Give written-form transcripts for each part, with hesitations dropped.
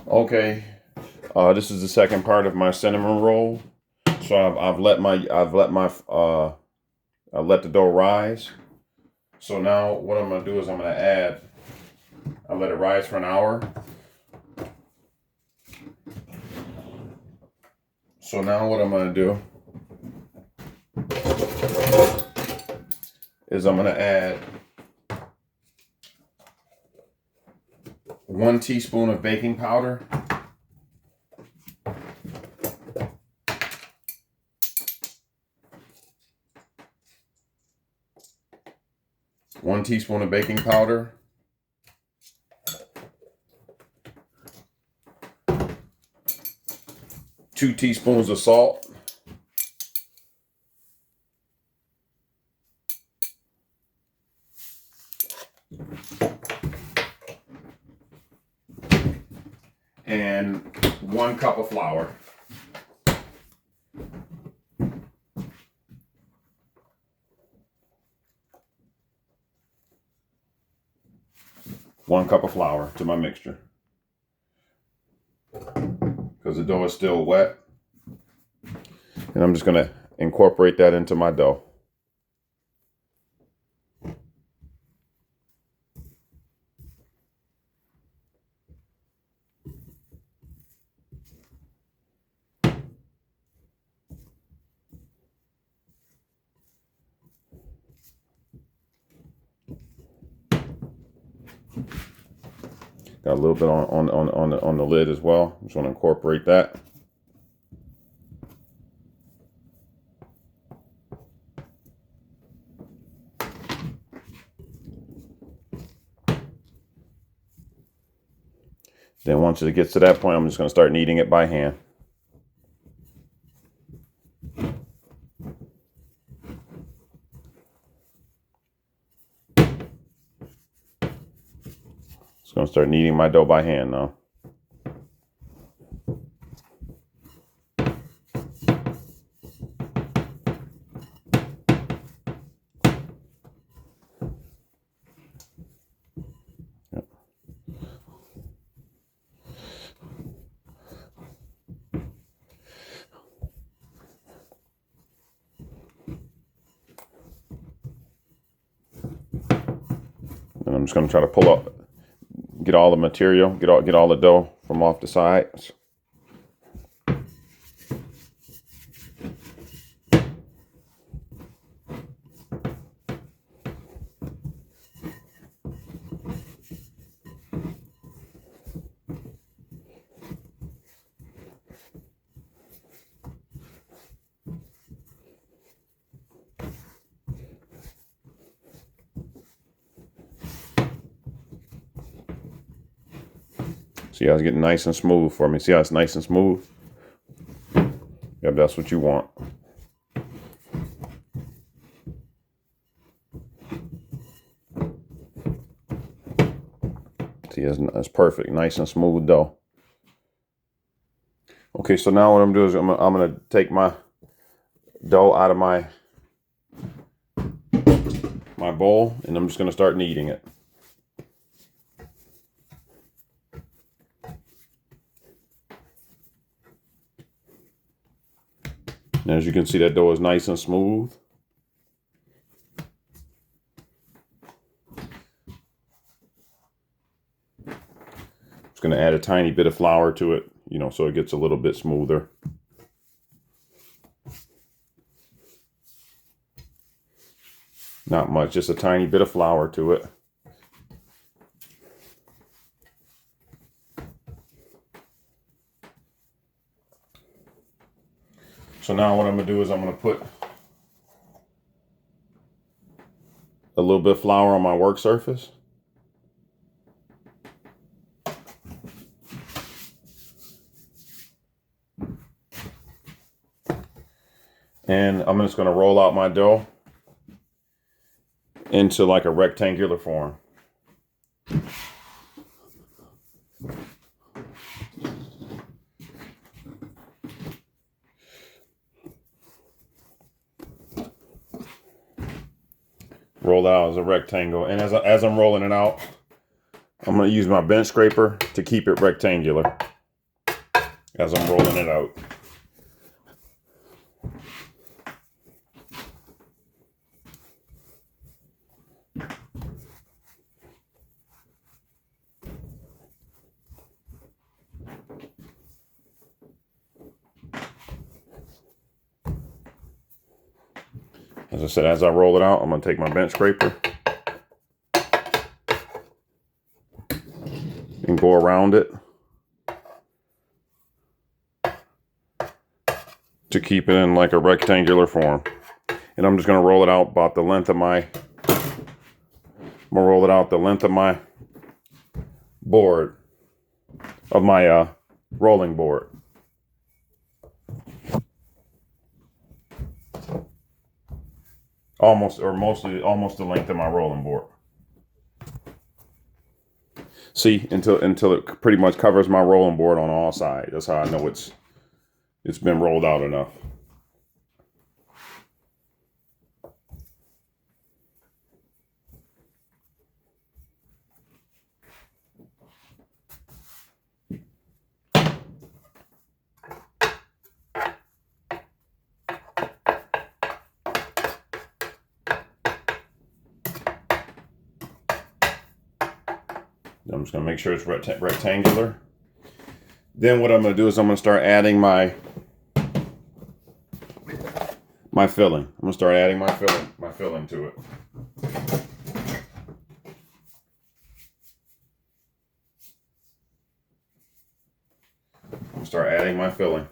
Okay, this is the second part of my cinnamon roll. So I let the dough rise. So now what I'm gonna do is I let it rise for an hour. So now what I'm gonna do is I'm gonna add 1 teaspoon of baking powder. 1 teaspoon of baking powder. 2 teaspoons of salt. And 1 cup of flour. One cup of flour to my mixture. Because the dough is still wet. And I'm just going to incorporate that into my dough. Got a little bit on the lid as well. I'm just going to incorporate that. Then once it gets to that point, I'm just going to start kneading it by hand. Just going to start kneading my dough by hand now. And I'm just going to try to pull up, get all the material, get all the dough from off the sides. See how it's getting nice and smooth for me. See how it's nice and smooth? Yep, that's what you want. See, it's perfect. Nice and smooth dough. Okay, so now what I'm doing is I'm going to take my dough out of my bowl, and I'm just going to start kneading it. And as you can see, that dough is nice and smooth. Just going to add a tiny bit of flour to it, so it gets a little bit smoother. Not much, just a tiny bit of flour to it. So now what I'm going to do is I'm going to put a little bit of flour on my work surface. And I'm just going to roll out my dough into like a rectangular form. Roll it out as a rectangle. And as I'm rolling it out, I'm going to use my bench scraper to keep it rectangular. as I'm rolling it out. As I said, as I roll it out, I'm going to take my bench scraper and go around it to keep it in like a rectangular form. And I'm just going to roll it out about the length of my, board, of my rolling board. Almost the length of my rolling board. See, until it pretty much covers my rolling board on all sides. That's how I know it's been rolled out enough. I'm just going to make sure it's rectangular. Then what I'm going to do is I'm going to start adding my filling. I'm going to start adding my filling to it. I'm going to start adding my filling.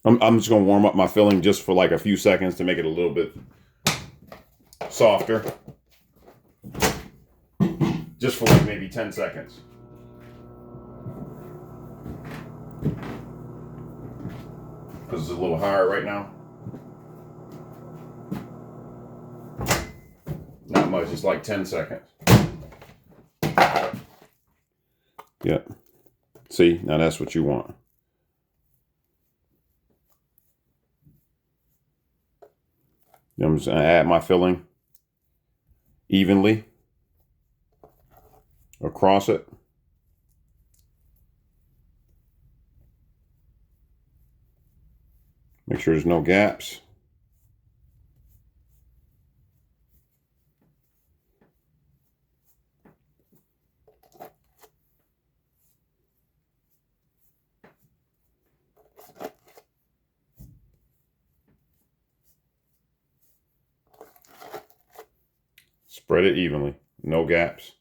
I'm just going to warm up my filling just for like a few seconds to make it a little bit softer. Just for like maybe 10 seconds. Because it's a little hard right now. Not much, it's like 10 seconds. Yeah. See, now that's what you want. I'm just going to add my filling evenly across it. Make sure there's no gaps. Spread it evenly, no gaps.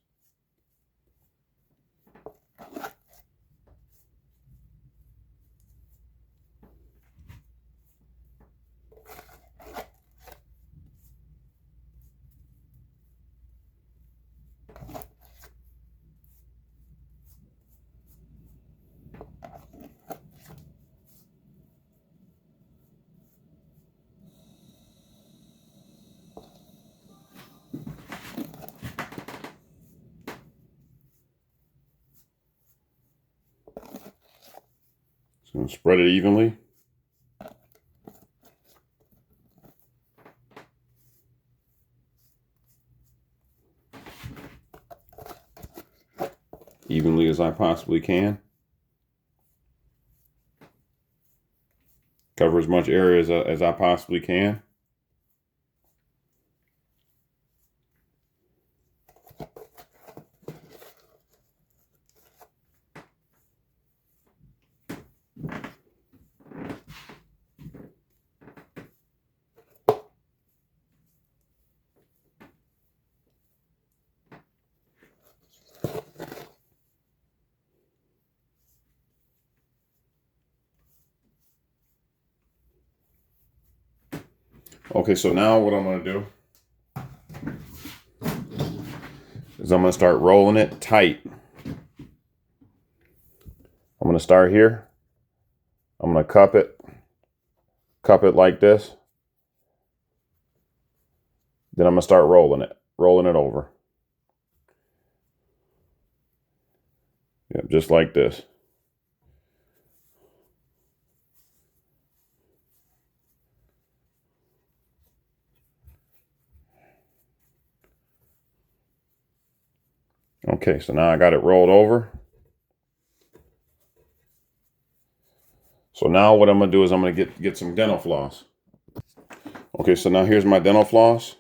So I'm going to spread it evenly. Evenly as I possibly can. Cover as much area as I possibly can. Okay, so now what I'm going to do is I'm going to start rolling it tight. I'm going to start here. I'm going to cup it like this. Then I'm going to start rolling it over. Yep, just like this. Okay, so now I got it rolled over. So now what I'm gonna do is I'm gonna get some dental floss. Okay, so now here's my dental floss.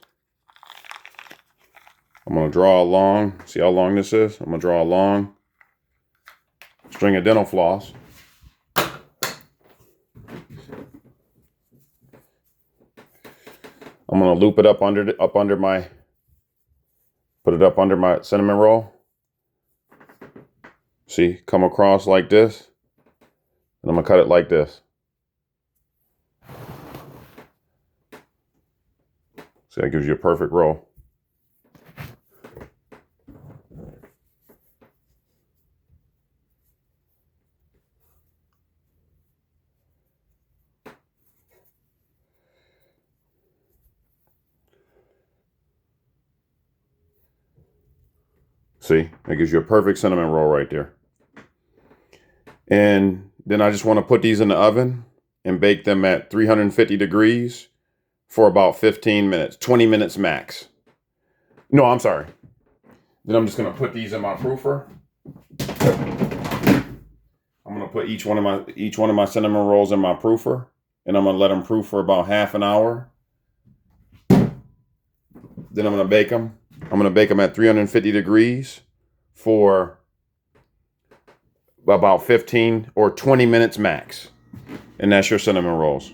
I'm gonna draw a long, see how long this is? I'm gonna draw a long string of dental floss. I'm gonna loop it up under my, put it up under my cinnamon roll. See, come across like this. And I'm gonna cut it like this. See, that gives you a perfect roll. See, that gives you a perfect cinnamon roll right there. And then I just want to put these in the oven and bake them at 350 degrees for about 15 minutes, 20 minutes max. No, I'm sorry. Then I'm just going to put these in my proofer. I'm going to put each one of my cinnamon rolls in my proofer, and I'm going to let them proof for about half an hour. Then I'm going to bake them. I'm going to bake them at 350 degrees for about 15 or 20 minutes max. And that's your cinnamon rolls.